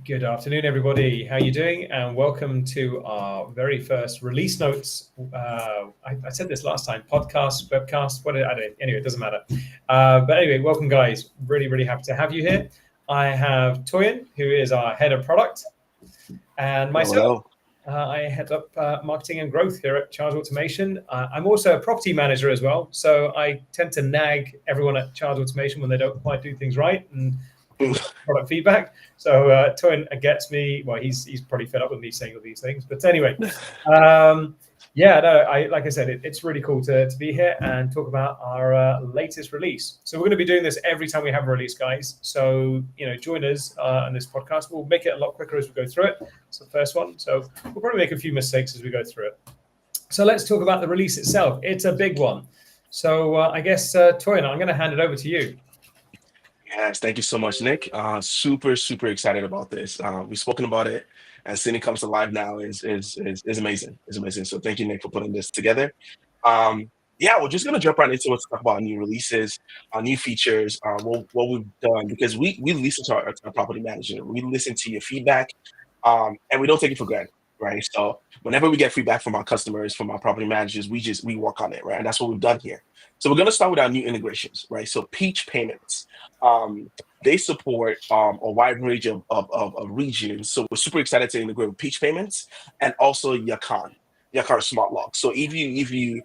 Good afternoon, everybody. How are you doing? And welcome to our very first release notes. I said this last time, podcast, webcast, anyway, it doesn't matter. But anyway, welcome, guys. Really, really happy to have you here. I have Toyin, who is our head of product, and myself. I head up marketing and growth here at ChargeAutomation. I'm also a property manager as well, so I tend to nag everyone at ChargeAutomation when they don't quite do things right and product feedback. So Toyin gets me. Well, he's probably fed up with me saying all these things, but anyway, like I said, it's really cool to be here and talk about our latest release. So we're going to be doing this every time we have a release, guys. So join us on this podcast. We'll make it a lot quicker as we go through it. It's the first one, so we'll probably make a few mistakes as we go through it. So let's talk about the release itself. It's a big one. So I guess Toyin, I'm going to hand it over to you. Yes, thank you so much, Nick. Super, super excited about this. We've spoken about it, and seeing it comes to life now is amazing. It's amazing. So thank you, Nick, for putting this together. We're just gonna jump right into it to talk about new releases, new features, what we've done, because we listen to our property manager. We listen to your feedback, and we don't take it for granted, right? So whenever we get feedback from our customers, from our property managers, we work on it, right? And that's what we've done here. So we're going to start with our new integrations, right? So Peach Payments, they support a wide range of regions. So we're super excited to integrate with Peach Payments and also Yakan Smart Lock. So if your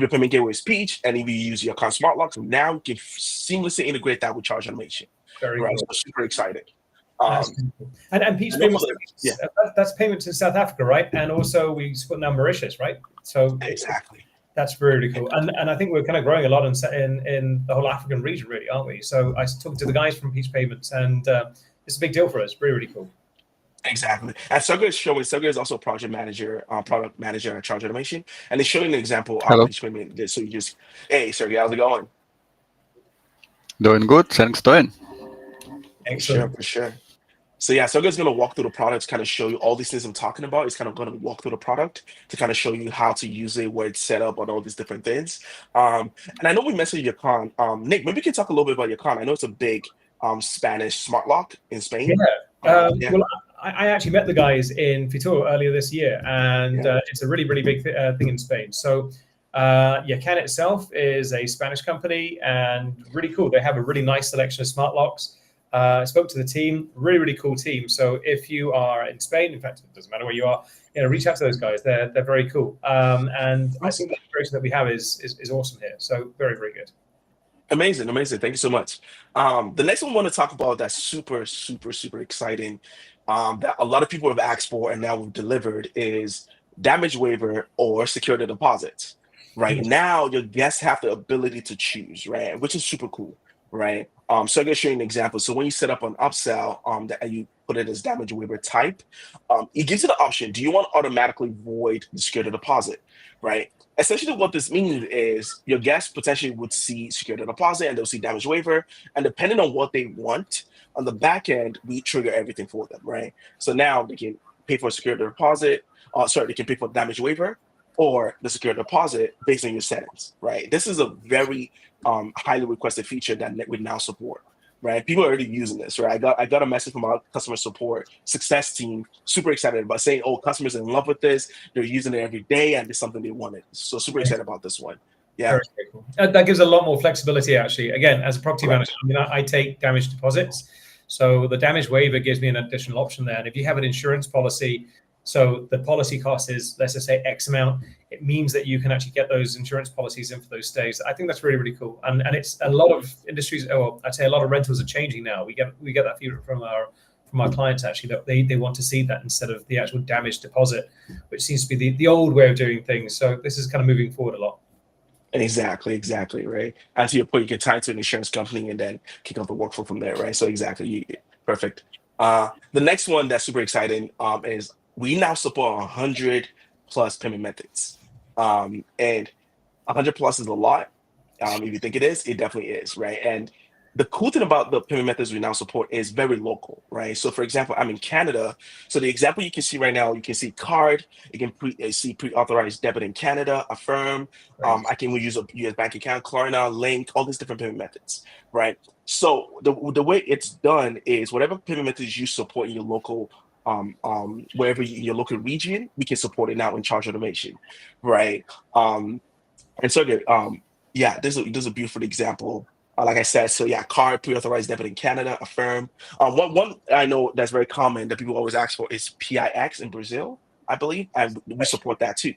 payment gateway is Peach and if you use Yakan Smart Locks, now you can seamlessly integrate that with ChargeAutomation. Very right? cool. So super excited. And Peach Payments, that's payments in South Africa, right? And also we support now Mauritius, right? So exactly. That's really cool. And I think we're kind of growing a lot in the whole African region, really, aren't we? So I was talking to the guys from Peach Payments, and it's a big deal for us. Really, really cool. Exactly. And Sergey is also a product manager at ChargeAutomation, and he's showing an example of Peach Payment. So hey, Sergey, how's it going? Doing good. Thanks, Toyin. Excellent. For sure. So yeah, Sergey's going to walk through the product, kind of show you all these things I'm talking about. He's kind of going to walk through the product to kind of show you how to use it, where it's set up, and all these different things. And I know we mentioned Yakan. Nick, maybe you can talk a little bit about Yakan. I know it's a big Spanish smart lock in Spain. Well, I actually met the guys in Fitur earlier this year, and it's a really, really big thing in Spain. So Yakan itself is a Spanish company and really cool. They have a really nice selection of smart locks. I spoke to the team, really, really cool team. So if you are in Spain, in fact, it doesn't matter where you are, reach out to those guys. They're very cool. And I think the integration that we have is awesome here. So very, very good. Amazing. Thank you so much. The next one I want to talk about that's super, super, super exciting, that a lot of people have asked for and now we've delivered is damage waiver or security deposits. Right now, your guests have the ability to choose, right, which is super cool, right? So I'm going to show you an example. So when you set up an upsell, and you put it as damage waiver type, it gives you the option. Do you want to automatically void the security deposit, right? Essentially, what this means is your guests potentially would see security deposit and they'll see damage waiver, and depending on what they want on the back end, we trigger everything for them, right? So now they can pay for security deposit. They can pay for damage waiver or the security deposit based on your settings, right? This is a very highly requested feature that we now support, right? People are already using this, right? I got a message from our customer support success team, super excited about saying, oh, customers are in love with this. They're using it every day and it's something they wanted. So super excited about this one. Yeah. Very cool. That gives a lot more flexibility, actually. Again, as a property manager, I take damage deposits. So the damage waiver gives me an additional option there. And if you have an insurance policy, so the policy cost is, let's just say X amount, it means that you can actually get those insurance policies in for those stays. I think that's really, really cool. And it's a lot of industries, I'd say a lot of rentals are changing now. We get that feedback from our clients, actually, that they want to see that instead of the actual damage deposit, which seems to be the old way of doing things. So this is kind of moving forward a lot. Exactly, right? And to your point, you can tie it to an insurance company and then kick off the workflow from there, right? So exactly, perfect. The next one that's super exciting is we now support 100 plus payment methods. And 100 plus is a lot. If you think it is, it definitely is, right? And The cool thing about the payment methods we now support is very local, right? So, for example, I'm in Canada. So the example you can see right now, you can see card. You can see pre-authorized debit in Canada, Affirm. Right. I can use a US bank account, Klarna, Link, all these different payment methods, right? So the way it's done is whatever payment methods you support in your local wherever in your local region, we can support it now in Charge Automation, right? And so yeah, this is a beautiful example. Like I said, so yeah, card pre-authorized debit in Canada, Affirm. One I know that's very common that people always ask for is PIX in Brazil, I believe, and we support that too,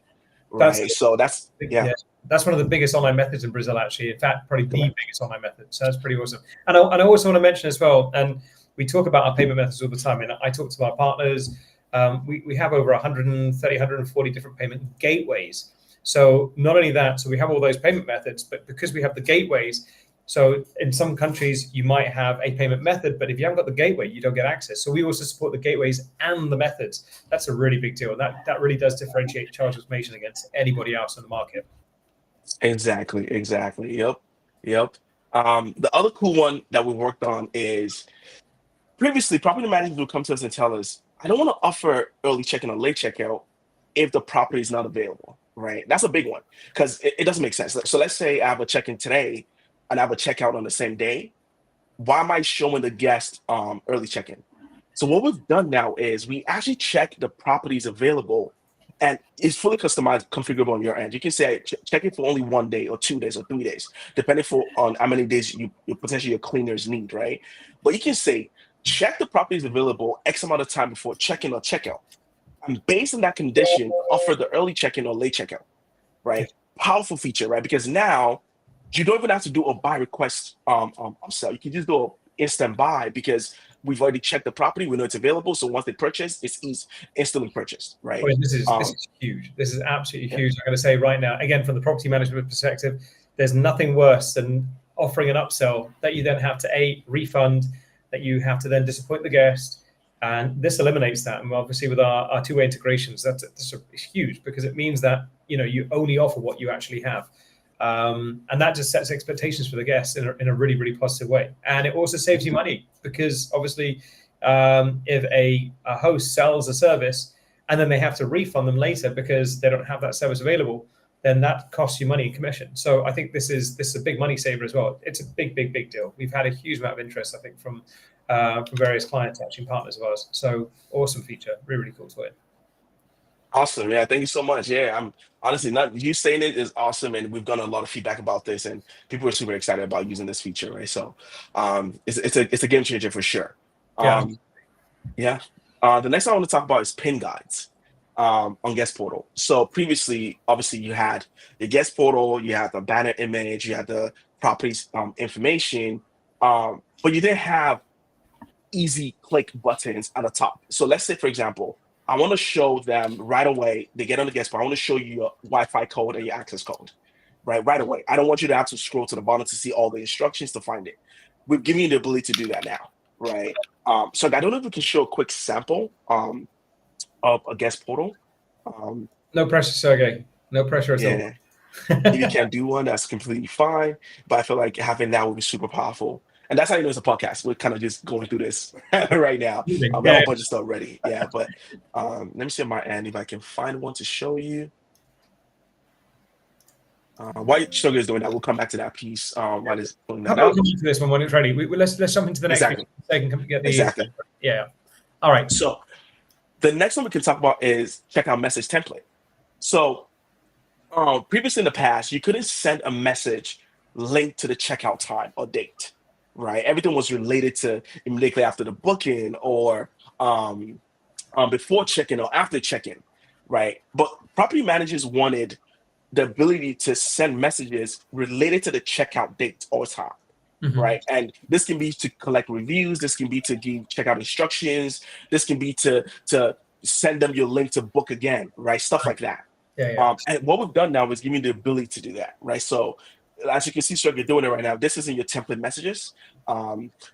That's right? So that's yeah, yeah, that's one of the biggest online methods in Brazil, actually. In fact, probably the correct. biggest online method. So that's pretty awesome. And I also want to mention as well, and we talk about our payment methods all the time. And I talk to our partners. We have over 130, 140 different payment gateways. So not only that, so we have all those payment methods, but because we have the gateways, so in some countries you might have a payment method, but if you haven't got the gateway, you don't get access. So we also support the gateways and the methods. That's a really big deal. That really does differentiate Charge Automation against anybody else in the market. Exactly. Yep. The other cool one that we worked on is previously property managers would come to us and tell us, I don't want to offer early check-in or late checkout if the property is not available, right? That's a big one because it doesn't make sense. So let's say I have a check-in today and I have a checkout on the same day. Why am I showing the guest early check-in? So what we've done now is we actually check the properties available and it's fully customized, configurable on your end. You can say check it for only 1 day or 2 days or 3 days, depending on how many days you potentially your cleaners need, right? But you can say check the properties available X amount of time before check-in or checkout. And based on that condition, offer the early check-in or late checkout, right? Powerful feature, right? Because now you don't even have to do a buy request upsell. You can just do an instant buy because we've already checked the property. We know it's available. So once they purchase, it's instantly purchased, right? I mean, this is huge. This is absolutely huge. I'm going to say right now, again, from the property management perspective, there's nothing worse than offering an upsell that you then have to refund, that you have to then disappoint the guest. And this eliminates that. And obviously with our two-way integrations, that's huge because it means that you only offer what you actually have. And that just sets expectations for the guests in a really, really positive way. And it also saves you money because obviously if a host sells a service and then they have to refund them later because they don't have that service available, then that costs you money in commission. So I think this is a big money saver as well. It's a big, big, big deal. We've had a huge amount of interest, I think, from various clients, actually partners of ours. So awesome feature, really, really cool toy. Awesome. Yeah, thank you so much. Yeah, I'm honestly not you saying it is awesome, and we've gotten a lot of feedback about this, and people are super excited about using this feature, right? So it's a game changer for sure. Yeah. Yeah. The next one I want to talk about is pin guides on guest portal. So previously, obviously, you had the guest portal, you had the banner image, you had the properties information, but you didn't have easy click buttons at the top. So let's say, for example, I want to show them right away. They get on the guest bar. I want to show you your Wi-Fi code and your access code, right away. I don't want you to have to scroll to the bottom to see all the instructions to find it. We've given you the ability to do that now, right? So I don't know if we can show a quick sample of a guest portal. No pressure, Sergey. No pressure at all. If you can't do one, that's completely fine. But I feel like having that would be super powerful. And that's how you know it's a podcast. We're kind of just going through this right now. We have a bunch of stuff ready. Yeah, but let me see on my end if I can find one to show you. While Sugar is doing that, we'll come back to that piece. While it's pulling that How up. about we come to this one when it's ready? Let's jump into the next Exactly. piece so they can get the Exactly. Yeah. All right. So the next one we can talk about is checkout message template. So previously in the past, you couldn't send a message linked to the checkout time or date, right? Everything was related to immediately after the booking or before check-in or after check-in, right? But property managers wanted the ability to send messages related to the checkout date or time, right? And this can be to collect reviews. This can be to give checkout instructions. This can be to send them your link to book again, right? Stuff like that. Yeah. And what we've done now is giving you the ability to do that, right? So as you can see, Sergey, you're doing it right now. This is in your template messages.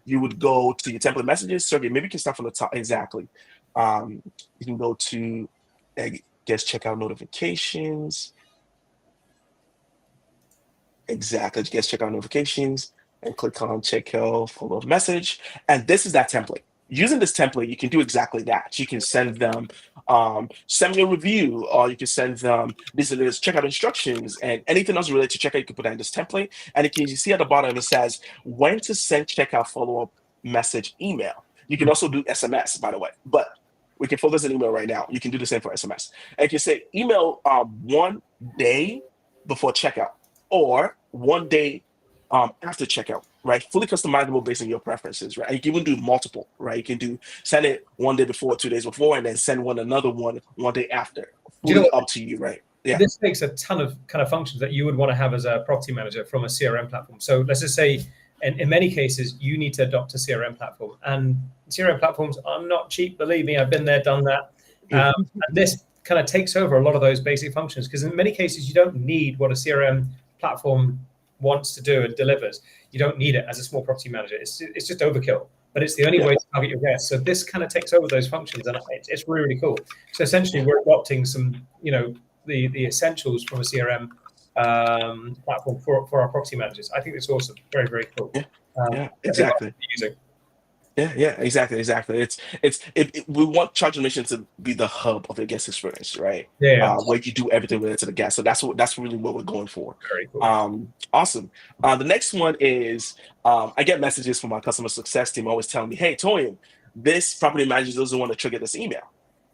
You would go to your template messages. Sergey, maybe you can start from the top. Exactly. You can go to guest checkout notifications. Exactly. Guest checkout notifications. and click on checkout follow-up message. And this is that template. Using this template, you can do exactly that. You can send them, send me a review, or you can send them this checkout instructions and anything else related to checkout. You can put that in this template. And you see at the bottom, it says when to send checkout follow-up message email. You can also do SMS, by the way, but we can focus on email right now. You can do the same for SMS. And you can say email 1 day before checkout or 1 day after checkout, right? Fully customizable based on your preferences, right? And you can even do multiple, right? You can send it 1 day before, 2 days before, and then send another one 1 day after. Fully up to you, right? Yeah. This takes a ton of kind of functions that you would want to have as a property manager from a CRM platform. So let's just say, in many cases, you need to adopt a CRM platform. And CRM platforms are not cheap, believe me. I've been there, done that. And this kind of takes over a lot of those basic functions, because in many cases, you don't need what a CRM platform wants to do and delivers. You don't need it as a small property manager. It's just overkill, but it's the only way to target your guests. So this kind of takes over those functions, and it's really, really cool. So essentially, we're adopting some, the essentials from a CRM platform for our property managers. I think it's awesome. Very, very cool. Exactly. Yeah, exactly. We want ChargeAutomation to be the hub of the guest experience, right? Where you do everything related to the guest. So that's really what we're going for. Very cool. Awesome. The next one is I get messages from my customer success team always telling me, "Hey, Toyin, this property manager doesn't want to trigger this email."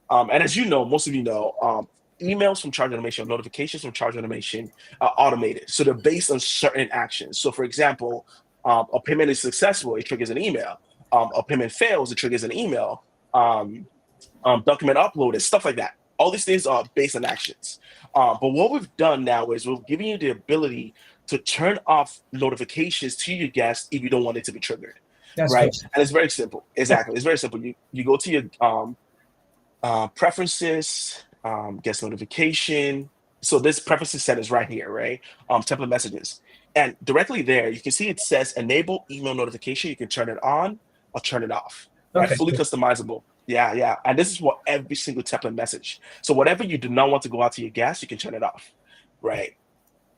And as you know, most of you know, emails from ChargeAutomation, notifications from ChargeAutomation are automated. So they're based on certain actions. So for example, a payment is successful, it triggers an email. A payment fails, it triggers an email. Document uploaded, stuff like that. All these things are based on actions. But what we've done now is we're giving you the ability to turn off notifications to your guests if you don't want it to be triggered. That's right? Cool. And it's very simple. Exactly. It's very simple. You go to your preferences, guest notification. So this preferences set is right here, right? Template messages. And directly there, you can see it says enable email notification. You can turn it on or turn it off. Right? Fully customizable. Yeah. And this is for every single template message. So whatever you do not want to go out to your guests, you can turn it off. Right.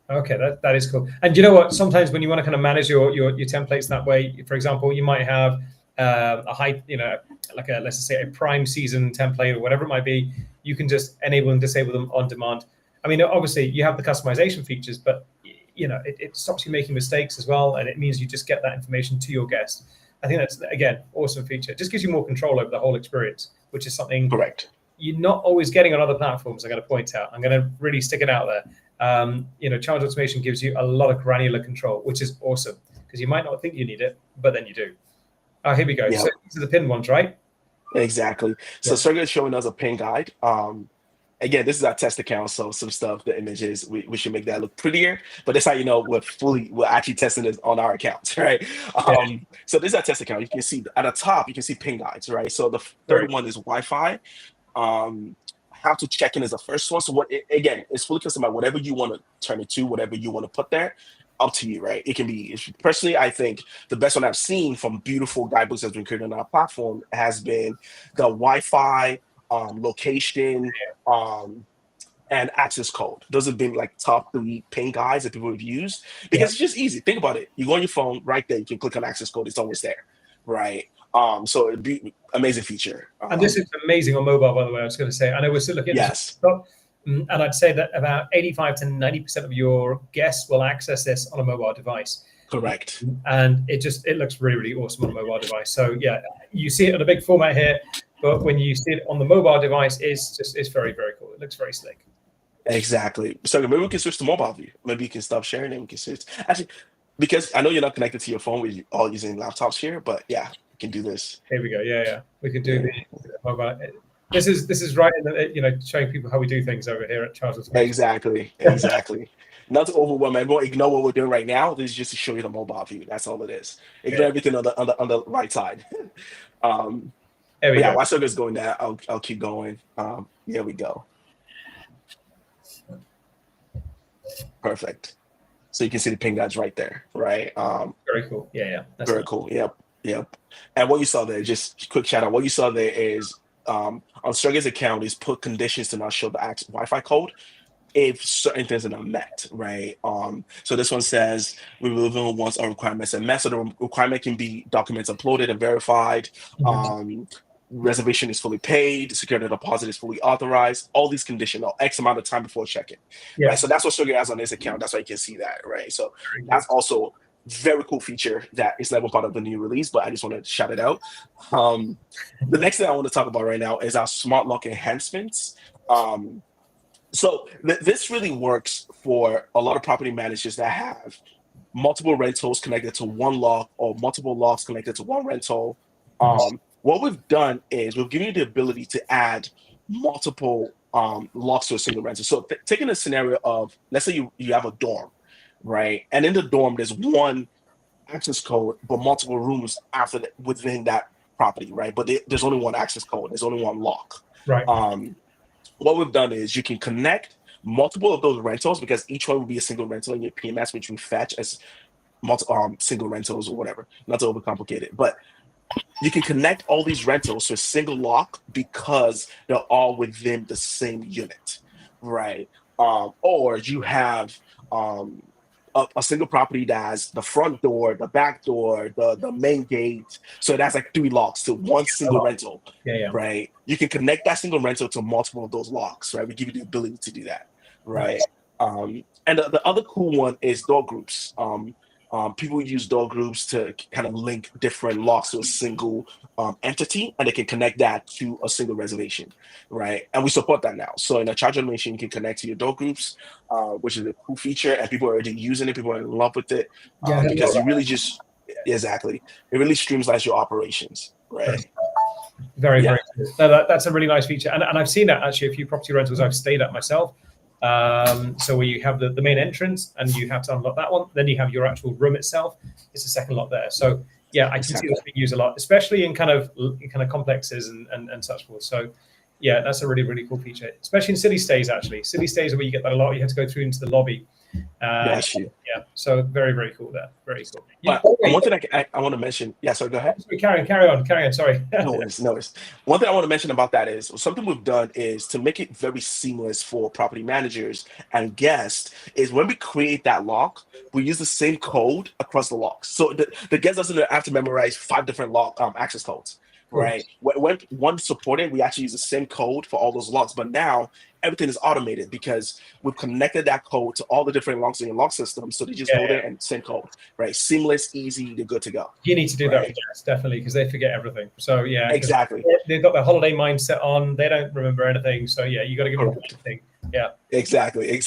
Okay, that is cool. And you know what? Sometimes when you want to kind of manage your templates that way, for example, you might have a high, like let's just say a prime season template or whatever it might be. You can just enable and disable them on demand. I mean, obviously you have the customization features, but it stops you making mistakes as well, and it means you just get that information to your guests. I think that's, again, awesome feature. It just gives you more control over the whole experience, which is something correct you're not always getting on other platforms. I'm going to point out. I'm going to really stick it out there. ChargeAutomation gives you a lot of granular control, which is awesome, because you might not think you need it, but then you do. Oh, here we go. Yep. So these are the pin ones, right? Exactly. So Sergey is showing us a pin guide. Again, this is our test account, so some stuff, the images, we should make that look prettier. But that's how you know we're actually testing this on our accounts, right? So this is our test account. You can see at the top, you can see pin guides, right? So the third one is Wi-Fi. How to check in is the first one. So again, it's fully customized. Whatever you want to turn it to, whatever you want to put there, up to you, right? It can be, personally, I think the best one I've seen from beautiful guidebooks that's been created on our platform has been the Wi-Fi, location, and access code. Those have been like top 3 pin guides that people have used, because it's just easy. Think about it. You go on your phone right there, you can click on access code. It's always there, right? So it'd be amazing feature. And this is amazing on mobile, by the way. I was going to say, I know we're still looking at this, and I'd say that about 85 to 90% of your guests will access this on a mobile device. Correct. And it looks really, really awesome on a mobile device. So yeah, you see it on a big format here, but when you see it on the mobile device, it's very, very cool. It looks very slick. Exactly. So maybe we can switch to mobile view. Maybe you can stop sharing and we can switch. Actually, because I know you're not connected to your phone, we're all using laptops here, but yeah, we can do this. Here we go. Yeah. We can do the mobile. This is right in the, showing people how we do things over here at ChargeAutomation. Exactly. Not to overwhelm everyone. Ignore what we're doing right now. This is just to show you the mobile view. That's all it is. Ignore everything on the right side. There we go. While Sergey's going there, I'll keep going. Here we go. Perfect. So you can see the pin guides right there, right? Very cool. Yeah. That's very cool. Yep. And what you saw there, just quick shout out. What you saw there is on Sergey's account is put conditions to not show the Wi-Fi code. if certain things are not met, right? So this one says removing once our requirements are met. So the requirement can be documents uploaded and verified. Reservation is fully paid. Security deposit is fully authorized. All these conditional X amount of time before check-in, right? So that's what Sergey has on his account. That's why you can see that, right? So that's also very cool feature that is never part of the new release, but I just want to shout it out. The next thing I want to talk about right now is our smart lock enhancements. So this really works for a lot of property managers that have multiple rentals connected to one lock or multiple locks connected to one rental. What we've done is we've given you the ability to add multiple locks to a single rental. So taking a scenario of, let's say you have a dorm, right? And in the dorm, there's one access code, but multiple rooms within that property, right? But there's only one access code. There's only one lock. Right. What we've done is you can connect multiple of those rentals because each one will be a single rental in your PMS, which we fetch as single rentals or whatever. Not to overcomplicate it, but you can connect all these rentals to a single lock because they're all within the same unit, right? Or you have a single property that has the front door, the back door, the main gate. So that's like 3 locks to one single rental, right? You can connect that single rental to multiple of those locks, right? We give you the ability to do that, right? And the other cool one is door groups. People use door groups to kind of link different locks to a single entity, and they can connect that to a single reservation, right? And we support that now. So in a ChargeAutomation, you can connect to your door groups, which is a cool feature, and people are already using it. People are in love with it because you really it really streamlines your operations, right? Very good. No, that's a really nice feature, and I've seen that actually a few property rentals I've stayed at myself. So where you have the main entrance and you have to unlock that one, then you have your actual room itself. It's a second lock there. So yeah, I can see this being used a lot, especially in kind of complexes and such forth. So yeah, that's a really, really cool feature, especially in city stays. Actually, city stays are where you get that a lot. You have to go through into the lobby. Yeah, so very, very cool there. Very cool. One thing I want to mention. Yeah, sorry, go ahead. Carry on. Sorry. No worries. One thing I want to mention about that is something we've done is to make it very seamless for property managers and guests is when we create that lock, we use the same code across the locks. So the guest doesn't have to memorize 5 different lock access codes. Right. When one supported, we actually use the same code for all those locks. But now everything is automated because we've connected that code to all the different locks in your lock system. So they just go there and same code. Right. Seamless, easy, they're good to go. You need to do that for guests, definitely, because they forget everything. So yeah, exactly. They've got their holiday mindset on. They don't remember anything. So yeah, you got to give them everything. Yeah. Exactly.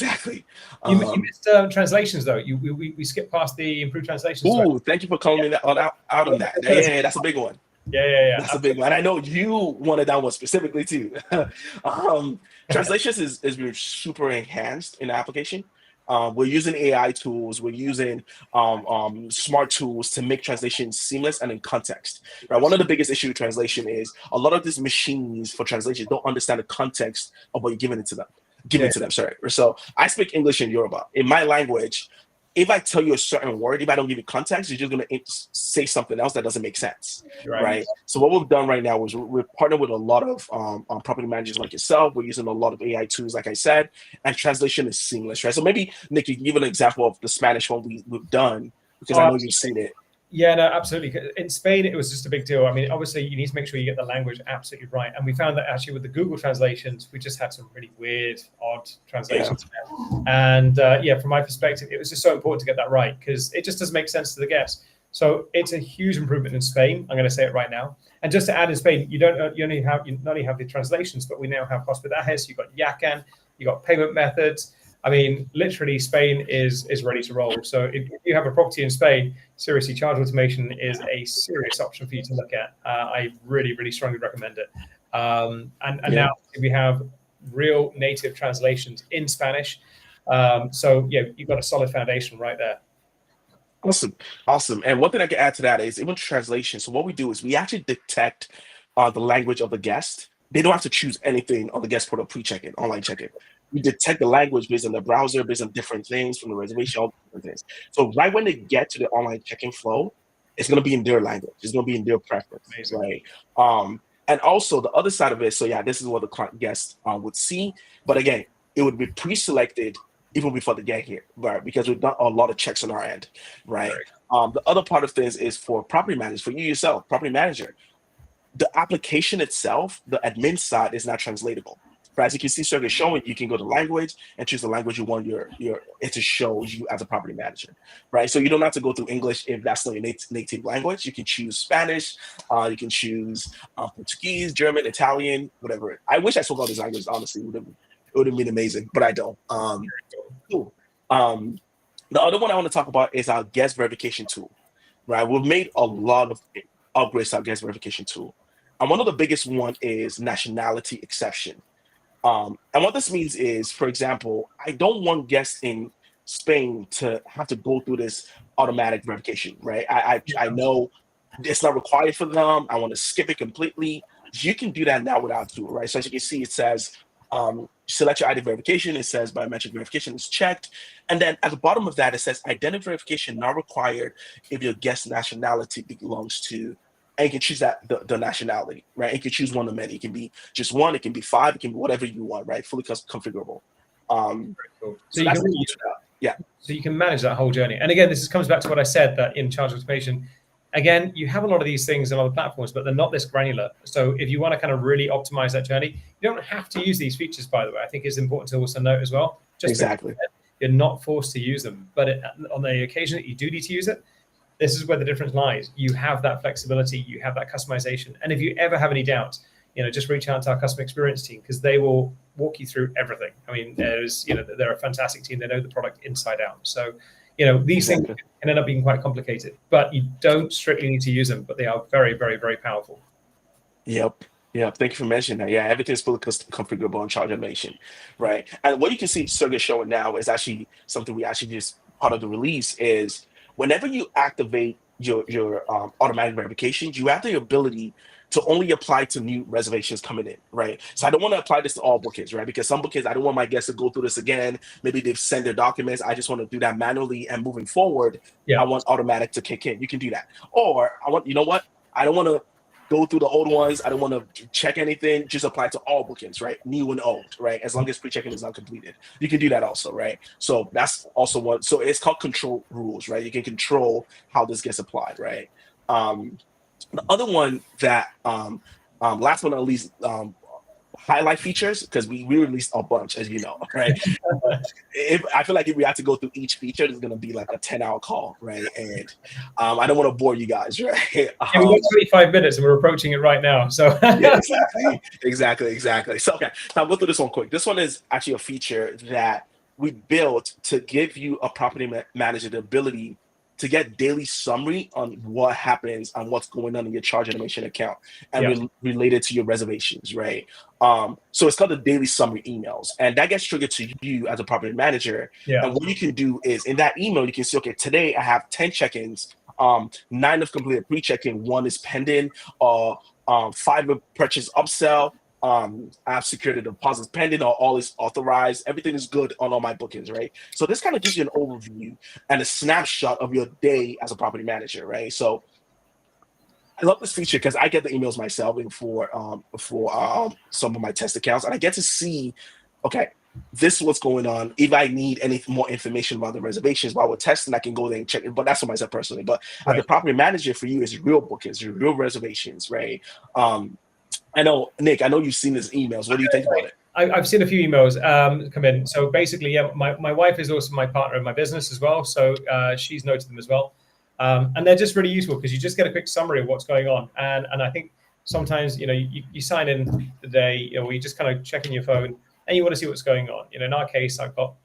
You missed translations though. We skipped past the improved translations. Ooh, thank you for calling me out on that. Yeah, that's a big one. Yeah. That's a big one. I know you wanted that one specifically too. Translations is being super enhanced in the application. We're using AI tools. We're using smart tools to make translation seamless and in context. Right. One of the biggest issues with translation is a lot of these machines for translation don't understand the context of what you're giving it to them. Sorry. So I speak English and Yoruba. In my language, if I tell you a certain word, if I don't give you context, you're just going to say something else that doesn't make sense, right? So what we've done right now is we're partnered with a lot of property managers like yourself. We're using a lot of AI tools, like I said, and translation is seamless, right? So maybe, Nick, you can give an example of the Spanish one we've done, because I know you've seen it. Yeah, no, absolutely. In Spain, it was just a big deal. I mean, obviously, you need to make sure you get the language absolutely right. And we found that actually with the Google translations, we just had some really weird, odd translations. And from my perspective, it was just so important to get that right because it just doesn't make sense to the guests. So it's a huge improvement in Spain. I'm going to say it right now. And just to add, in Spain, you not only have the translations, but we now have hospedajes. You've got Yakan, you've got payment methods. I mean, literally, Spain is ready to roll. So if you have a property in Spain, seriously, ChargeAutomation is a serious option for you to look at. I really, really strongly recommend it. And now we have real native translations in Spanish. So you've got a solid foundation right there. Awesome. And one thing I can add to that is even translation. So what we do is we actually detect the language of the guest. They don't have to choose anything on the guest portal pre-check-in, online check-in. We detect the language based on the browser, based on different things from the reservation, all different things. So right when they get to the online check-in flow, it's going to be in their language. It's going to be in their preference, right? And also the other side of it, so this is what the guest would see. But again, it would be pre-selected even before they get here, right? Because we've done a lot of checks on our end, right? The other part of things is for property managers, for you yourself, property manager, the application itself, the admin side is not translatable. But as you can see, Sergey showing, you can go to language and choose the language you want it to show you as a property manager, right? So you don't have to go through English if that's not your native language. You can choose Spanish, you can choose Portuguese, German, Italian, whatever. I wish I spoke all these languages, honestly. It would have been amazing, but I don't. Cool. The other one I want to talk about is our guest verification tool, right? We've made a lot of upgrades to our guest verification tool. And one of the biggest one is nationality exception. And what this means is, for example, I don't want guests in Spain to have to go through this automatic verification, right? I know it's not required for them. I want to skip it completely. You can do that now without tool, right? So as you can see, it says select your ID verification. It says biometric verification is checked. And then at the bottom of that, it says identity verification not required if your guest nationality belongs to, and you can choose that the nationality, right? And you can choose one of many. It can be just one, it can be 5, it can be whatever you want, right? Fully configurable. Cool. So you can manage that whole journey. And again, this comes back to what I said, that in ChargeAutomation, again, you have a lot of these things on other platforms, but they're not this granular. So if you want to kind of really optimize that journey, you don't have to use these features, by the way. I think it's important to also note as well. Exactly. You're not forced to use them, but on the occasion that you do need to use it, this is where the difference lies. You have that flexibility, you have that customization. And if you ever have any doubts, just reach out to our customer experience team, because they will walk you through everything. I mean, they're a fantastic team. They know the product inside out. So, these things can end up being quite complicated, but you don't strictly need to use them, but they are very, very, very powerful. Yep. Thank you for mentioning that. Yeah, everything's fully configurable on ChargeAutomation, right? And what you can see Sergey showing now is actually something we actually just part of the release is whenever you activate your automatic verifications, you have the ability to only apply to new reservations coming in, right? So I don't want to apply this to all bookings, right? Because some bookings, I don't want my guests to go through this again. Maybe they've sent their documents. I just want to do that manually, and moving forward, I want automatic to kick in. You can do that. Or I don't want to go through the old ones. I don't want to check anything. Just apply to all bookings, right? New and old, right? As long as pre-checking is not completed. You can do that also, right? So that's also one. So it's called control rules, right? You can control how this gets applied, right? The other one that, last but not least, highlight features, because we released a bunch, as you know, right? I feel like if we have to go through each feature, it's going to be like a 10-hour call, right? And I don't want to bore you guys, right? We've got 25 minutes and we're approaching it right now. So yeah, exactly. So okay, now I'll go through this one quick. This one is actually a feature that we built to give you a property manager the ability to get daily summary on what happens and what's going on in your ChargeAutomation account and related to your reservations, right? So it's called the daily summary emails, and that gets triggered to you as a property manager. And what you can do is in that email, you can see, okay, today I have 10 check-ins, 9 have completed pre-check-in, 1 is pending, 5 have purchase upsell, I have security deposits pending, or all is authorized. Everything is good on all my bookings, right? So this kind of gives you an overview and a snapshot of your day as a property manager, right? So I love this feature because I get the emails myself and for some of my test accounts, and I get to see, okay, this is what's going on. If I need any more information about the reservations while we're testing, I can go there and check it. But that's for myself personally. But as the property manager for you, is real bookings, your real reservations, right? I know, Nick, you've seen his emails. What do you think about it? I've seen a few emails come in. So basically, my wife is also my partner in my business as well. So she's noted them as well. And they're just really useful because you just get a quick summary of what's going on. And I think sometimes, you sign in the day, or you just kind of check in your phone and you want to see what's going on. In our case, I've got,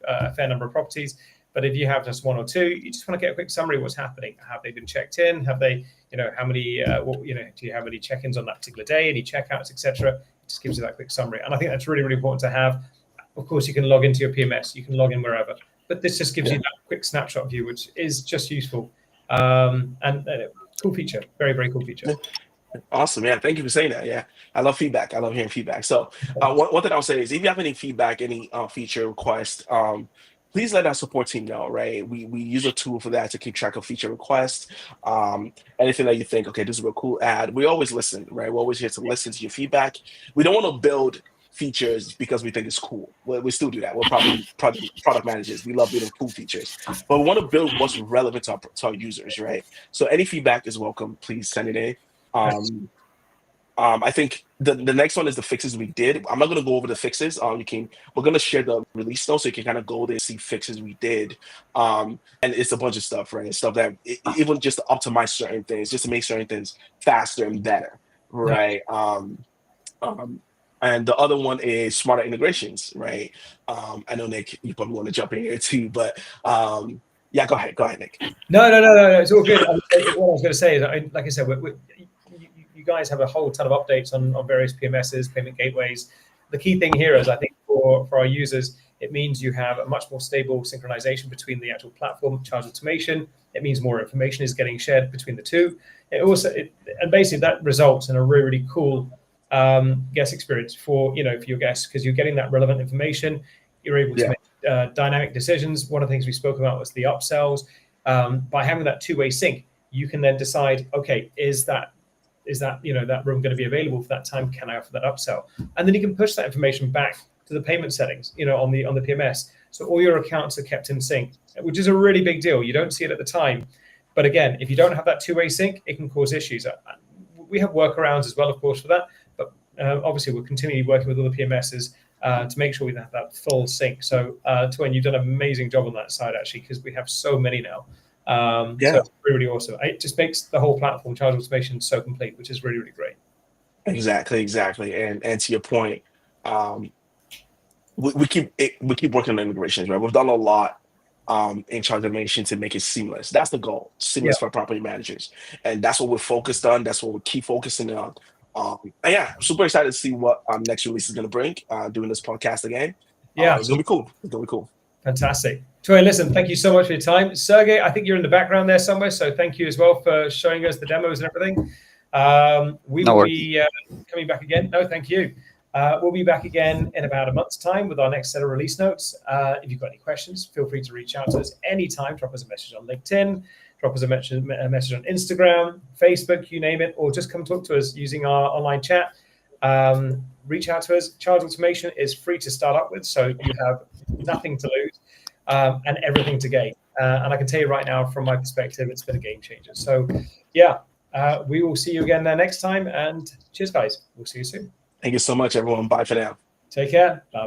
a fair number of properties. But if you have just 1 or 2, you just want to get a quick summary of what's happening. Have they been checked in? Have they, how many, do you have any check-ins on that particular day, any checkouts, etc.? It just gives you that quick summary. And I think that's really, really important to have. Of course, you can log into your PMS. You can log in wherever. But this just gives you that quick snapshot view, which is just useful. And cool feature. Very, very cool feature. Awesome. Yeah. Thank you for saying that. Yeah. I love feedback. I love hearing feedback. So one thing I'll say is if you have any feedback, any feature request, please let our support team know, right? We use a tool for that to keep track of feature requests. Anything that you think, okay, this is a real cool ad. We always listen, right? We're always here to listen to your feedback. We don't want to build features because we think it's cool. We still do that. We're probably product managers. We love building cool features, but we want to build what's relevant to our users, right? So any feedback is welcome. Please send it in. I think the next one is the fixes we did. I'm not going to go over the fixes. We're going to share the release notes so you can kind of go there and see fixes we did. And it's a bunch of stuff, right? Stuff that even just to optimize certain things, just to make certain things faster and better, right? And the other one is smarter integrations, right? I know Nick, you probably want to jump in here too, but yeah, go ahead, Nick. No, it's all good. What I was going to say is, like I said, you guys have a whole ton of updates on various PMSs, payment gateways. The key thing here is, I think, for our users, it means you have a much more stable synchronization between the actual platform, ChargeAutomation. It means more information is getting shared between the two. And basically that results in a really, really cool guest experience for your guests, because you're getting that relevant information. You're able to make dynamic decisions. One of the things we spoke about was the upsells. By having that two-way sync, you can then decide, okay, is that that room going to be available for that time? Can I offer that upsell? And then you can push that information back to the payment settings, on the PMS. So all your accounts are kept in sync, which is a really big deal. You don't see it at the time, but again, if you don't have that two-way sync, it can cause issues. We have workarounds as well, of course, for that. But obviously, we're continually working with other PMSs to make sure we have that full sync. So, Toyin, you've done an amazing job on that side, actually, because we have so many now. So it's really, really awesome. It just makes the whole platform, ChargeAutomation, so complete, which is really, really great. Exactly. And to your point, we keep working on integrations, right? We've done a lot in ChargeAutomation to make it seamless. That's the goal, seamless for property managers, and that's what we're focused on. That's what we keep focusing on. And yeah, I'm super excited to see what next release is going to bring. Doing this podcast again, it's gonna be cool. It's gonna be cool. Fantastic. Toyin, listen, thank you so much for your time. Sergey, I think you're in the background there somewhere, so thank you as well for showing us the demos and everything. We will be coming back again. No, thank you. We'll be back again in about a month's time with our next set of release notes. If you've got any questions, feel free to reach out to us anytime. Drop us a message on LinkedIn, drop us a message on Instagram, Facebook, you name it, or just come talk to us using our online chat. Reach out to us. ChargeAutomation is free to start up with, so you have nothing to lose and everything to gain. And I can tell you right now, from my perspective, it's been a game changer. So yeah, we will see you again there next time. And cheers, guys. We'll see you soon. Thank you so much, everyone. Bye for now. Take care. Bye-bye.